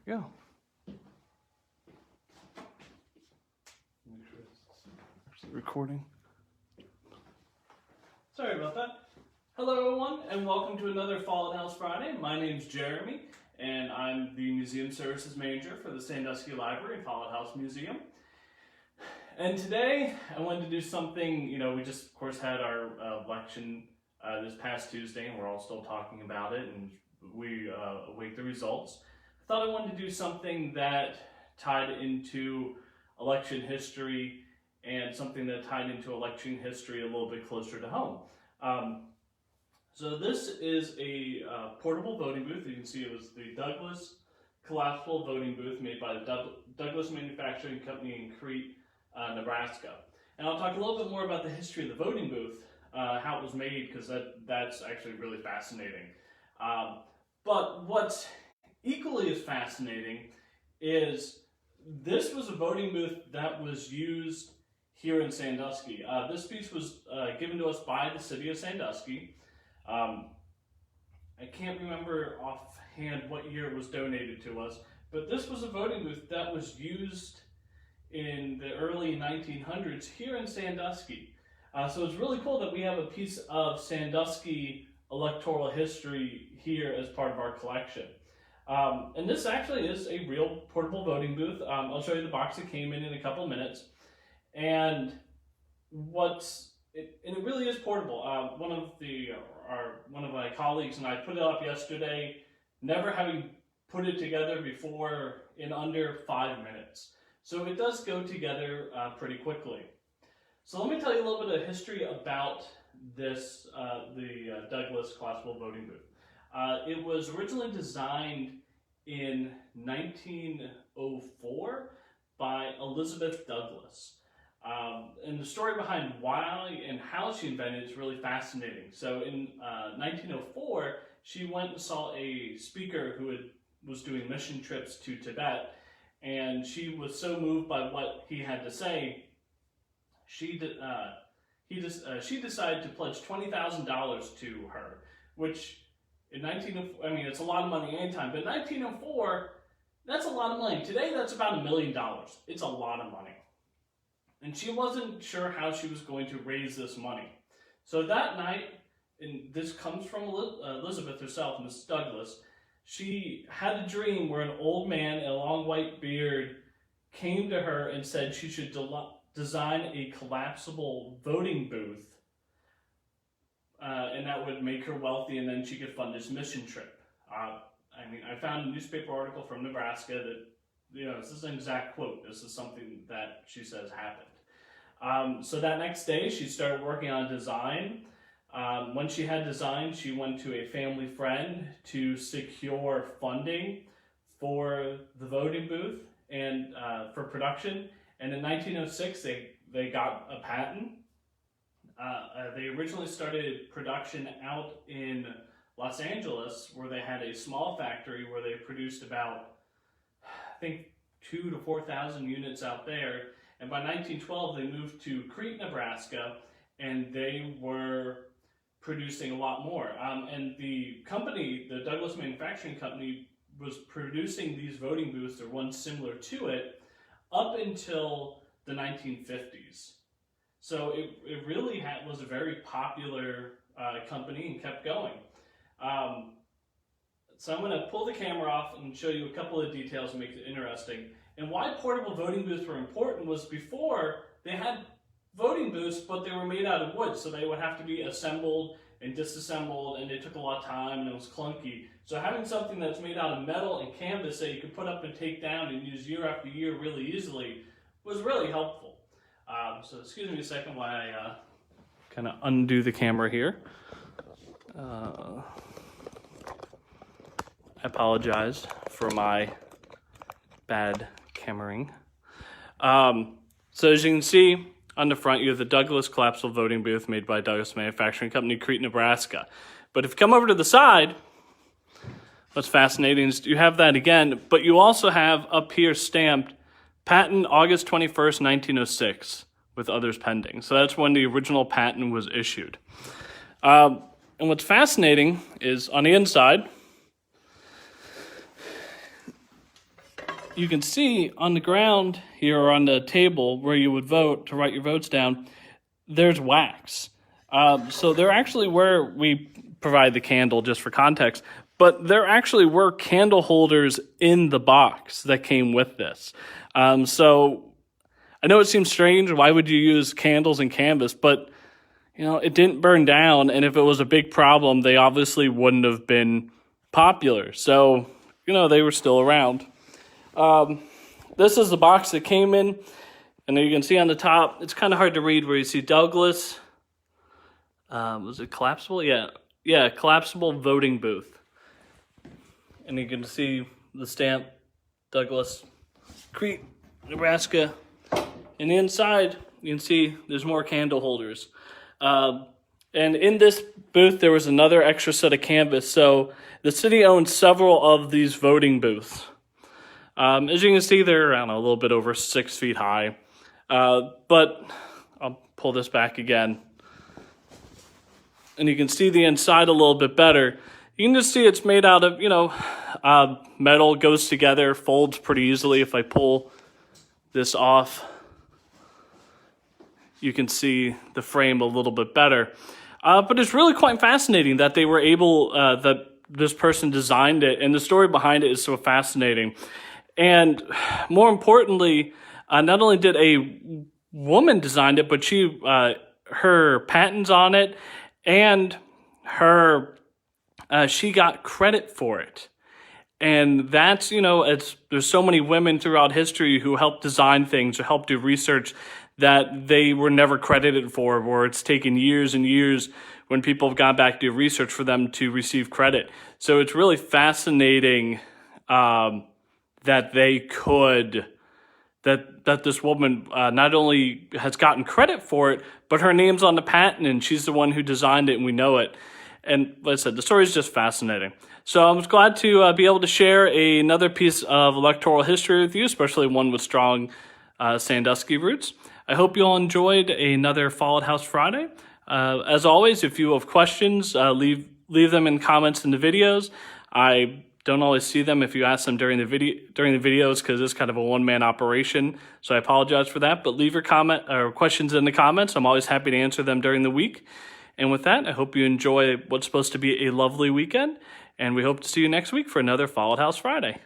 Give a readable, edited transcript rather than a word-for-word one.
There we go. Make sure it's Actually recording. Sorry about that. Hello everyone, and welcome to another Follett House Friday. My name's Jeremy, and I'm the Museum Services Manager for the Sandusky Library and Follett House Museum. And today, I wanted to do something, we just, of course, had our election this past Tuesday, and we're all still talking about it, and we await the results. I thought I wanted to do something that tied into election history and something that tied into election history a little bit closer to home. So this is a portable voting booth. You can see it was the Douglas collapsible voting booth made by the Douglas Manufacturing Company in Crete, Nebraska. And I'll talk a little bit more about the history of the voting booth, how it was made, because that's actually really fascinating. But what's equally as fascinating is this was a voting booth that was used here in Sandusky. This piece was given to us by the city of Sandusky. I can't remember offhand what year it was donated to us, but this was a voting booth that was used in the early 1900s here in Sandusky. So it's really cool that we have a piece of Sandusky electoral history here as part of our collection. And this actually is a real portable voting booth. I'll show you the box it came in a couple of minutes. And it really is portable. One of my colleagues and I put it up yesterday, never having put it together before, in under 5 minutes. So it does go together pretty quickly. So let me tell you a little bit of history about this, the Douglas collapsible voting booth. It was originally designed in 1904 by Elizabeth Douglas. And the story behind why and how she invented it is really fascinating. So in 1904, she went and saw a speaker who was doing mission trips to Tibet, and she was so moved by what he had to say, she decided to pledge $20,000 to her, which in it's a lot of money anytime, but in 1904, that's a lot of money. Today, that's about $1 million. It's a lot of money. And she wasn't sure how she was going to raise this money. So that night, and this comes from Elizabeth herself, Miss Douglas, she had a dream where an old man in a long white beard came to her and said she should design a collapsible voting booth, and that would make her wealthy, and then she could fund this mission trip. I found a newspaper article from Nebraska that, this is an exact quote. This is something that she says happened. So that next day, she started working on design. Once she had design, she went to a family friend to secure funding for the voting booth and for production. And in 1906, they got a patent. They originally started production out in Los Angeles, where they had a small factory where they produced about, I think, 2,000 to 4,000 units out there. And by 1912, they moved to Crete, Nebraska, and they were producing a lot more. And the company, the Douglas Manufacturing Company, was producing these voting booths, or one similar to it, up until the 1950s. So it really was a very popular company and kept going. So I'm going to pull the camera off and show you a couple of details and make it interesting. And why portable voting booths were important was before they had voting booths, but they were made out of wood, so they would have to be assembled and disassembled, and it took a lot of time and it was clunky. So having something that's made out of metal and canvas that you could put up and take down and use year after year really easily was really helpful. So excuse me a second while I kind of undo the camera here. I apologize for my bad cameraing. So as you can see, on the front, you have the Douglas collapsible voting booth made by Douglas Manufacturing Company, Crete, Nebraska. But if you come over to the side, what's fascinating is you have that again, but you also have up here stamped patent August 21st, 1906, with others pending. So that's when the original patent was issued. And what's fascinating is on the inside, you can see on the ground here or on the table where you would vote to write your votes down, there's wax. So there actually were, we provide the candle just for context, but there actually were candle holders in the box that came with this. So I know it seems strange. Why would you use candles and canvas? But, you know, it didn't burn down. And if it was a big problem, they obviously wouldn't have been popular. So, you know, they were still around. This is the box that came in. And you can see on the top, it's kind of hard to read where you see Douglas. Was it collapsible? Yeah, collapsible voting booth. And you can see the stamp, Douglas, Crete, Nebraska. And inside, you can see there's more candle holders. And in this booth, there was another extra set of canvas. So the city owns several of these voting booths. As you can see, they're, I don't know, a little bit over 6 feet high. But I'll pull this back again. And you can see the inside a little bit better. You can just see it's made out of, you know, metal, goes together, folds pretty easily. If I pull this off, you can see the frame a little bit better. But it's really quite fascinating that they were able, that this person designed it, and the story behind it is so fascinating. And more importantly, not only did a woman design it, but she, her patents on it, and her, she got credit for it. And that's, you know, there's so many women throughout history who helped design things or helped do research that they were never credited for, where it's taken years and years when people have gone back to do research for them to receive credit. So it's really fascinating that they could, that this woman not only has gotten credit for it, but her name's on the patent and she's the one who designed it and we know it. And like I said, the story is just fascinating. So I'm glad to be able to share another piece of electoral history with you, especially one with strong Sandusky roots. I hope you all enjoyed another Follett House Friday. As always, if you have questions, leave them in comments in the videos. I don't always see them if you ask them during the videos because it's kind of a one-man operation. So I apologize for that. But leave your comment or questions in the comments. I'm always happy to answer them during the week. And with that, I hope you enjoy what's supposed to be a lovely weekend. And we hope to see you next week for another Follett House Friday.